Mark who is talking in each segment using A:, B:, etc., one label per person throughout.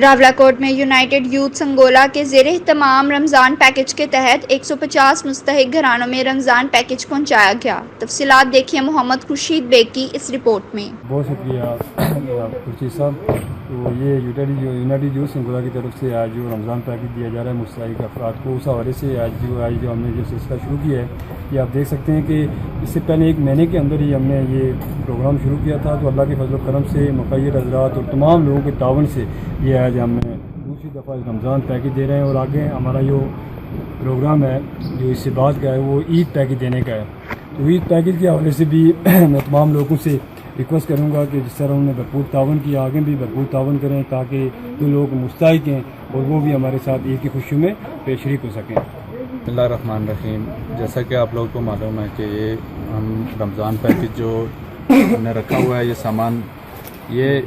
A: راولاکوٹ میں United youth Sangola کے زیر اہتمام رمضان پیکج کے تحت 150 مستحق گھرانوں میں رمضان پیکج پہنچایا گیا۔ تفصیلات دیکھیے محمد خورشید بیگ کی اس رپورٹ میں۔
B: بہت شکریہ خورشید صاحب۔ تو یہ یونائیٹڈ یوتھ سنگولا کی طرف سے آج جو رمضان پیکج دیا جا رہا ہے مستحق افراد کو، اس حوالے سے آج جو ہم نے جو سلسلہ شروع کیا ہے، یہ آپ دیکھ سکتے ہیں کہ اس سے پہلے ایک مہینے کے اندر ہی ہم نے یہ پروگرام شروع کیا تھا۔ تو اللہ کے فضل و کرم سے مقیر حضرات اور تمام لوگوں کے تعاون سے یہ آج ہم نے دوسری دفعہ رمضان پیکج دے رہے ہیں، اور آگے ہمارا جو پروگرام ہے جو اس سے بعد کا ہے وہ عید پیکج دینے کا ہے۔ تو عید پیکج کے حوالے سے بھی میں تمام لوگوں سے ریکویسٹ کروں گا کہ جس طرح انہوں نے بھرپور تعاون کیا، آگے بھی بھرپور تعاون کریں تاکہ جو لوگ مستحق ہیں اور وہ بھی ہمارے ساتھ عید کی خوشیوں میں شریک ہو سکیں۔
C: بسم اللہ الرحمن الرحیم۔ جیسا کہ آپ لوگوں کو معلوم ہے کہ یہ ہم رمضان پیکج جو ہم نے رکھا ہوا ہے، یہ سامان یہ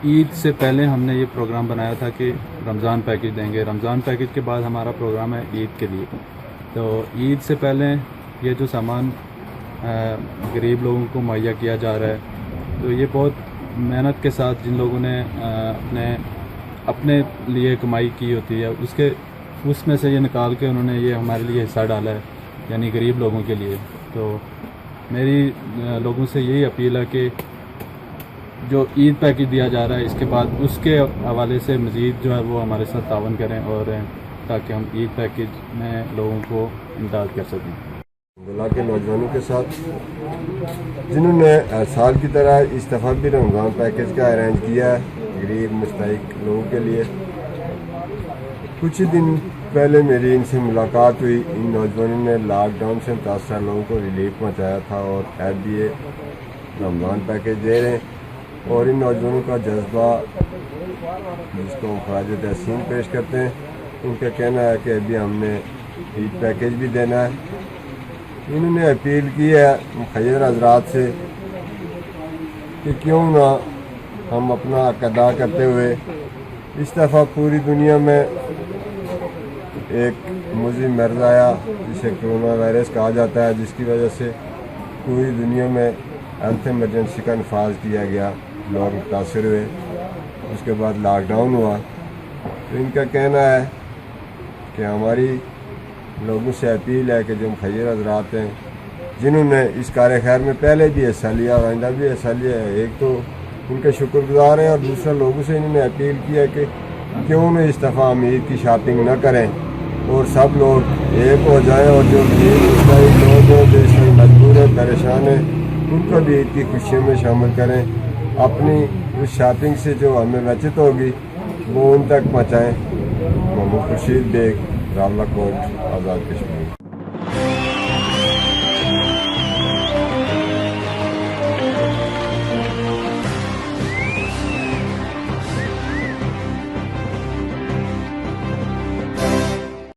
C: عید سے پہلے ہم نے یہ پروگرام بنایا تھا کہ رمضان پیکج دیں گے۔ رمضان پیکج کے بعد ہمارا پروگرام ہے عید کے لیے۔ تو عید سے پہلے یہ جو سامان غریب لوگوں کو مہیا کیا جا رہا ہے، تو یہ بہت محنت کے ساتھ جن لوگوں نے اپنے لیے کمائی کی ہوتی ہے اس میں سے یہ نکال کے انہوں نے یہ ہمارے لیے حصہ ڈالا ہے، یعنی غریب لوگوں کے لیے۔ تو میری لوگوں سے یہی اپیل ہے کہ جو عید پیکج دیا جا رہا ہے اس کے بعد اس کے حوالے سے مزید جو ہے وہ ہمارے ساتھ تعاون کریں، اور تاکہ ہم عید پیکج میں لوگوں کو امداد کر سکیں۔
D: گلا کے نوجوانوں کے ساتھ جنہوں نے سال کی طرح اس دفعہ بھی رمضان پیکج کا ارینج کیا ہے غریب مستحق لوگوں کے لیے۔ کچھ ہی دن پہلے میری ان سے ملاقات ہوئی۔ ان نوجوانوں نے لاک ڈاؤن سے متاثرہ لوگوں کو ریلیف پہنچایا تھا اور اب بھی یہ رمضان پیکج دے رہے ہیں، اور ان نوجوانوں کا جذبہ جس کو ہم خراج تحسین پیش کرتے ہیں، ان کا کہنا ہے کہ ابھی ہم نے عید پیکج بھی دینا ہے۔ انہوں نے اپیل کی ہے مخیر حضرات سے کہ کیوں نہ ہم اپنا حق ادا کرتے ہوئے اس دفعہ پوری دنیا میں ایک مضر مرض آیا جسے کرونا وائرس کہا جاتا ہے، جس کی وجہ سے پوری دنیا میں ہیلتھ ایمرجنسی کا نفاذ کیا گیا، لوگ متاثر ہوئے، اس کے بعد لاک ڈاؤن ہوا۔ تو ان کا کہنا ہے کہ ہماری لوگوں سے اپیل ہے کہ جو مخیر حضرات ہیں جنہوں نے اس کار خیر میں پہلے بھی حصہ لیا اور آئندہ بھی حصہ لیا ہے، ایک تو ان کے شکر گزار ہیں، اور دوسرا لوگوں سے انہوں نے اپیل کی ہے کہ کیوں نہ اس دفعہ ہم عید کی شاپنگ نہ کریں اور سب لوگ ایک ہو جائیں، اور جو غریب مستحق لوگ ہیں جو اس میں مجبور ہیں پریشان ہیں ان کو بھی عید کی خوشیوں میں شامل کریں۔ اپنی اس شاپنگ سے جو ہمیں بچت ہوگی وہ ان تک پہنچائیں۔ محمد خورشید بیگ، راولاکوٹ، آزاد کشمیر۔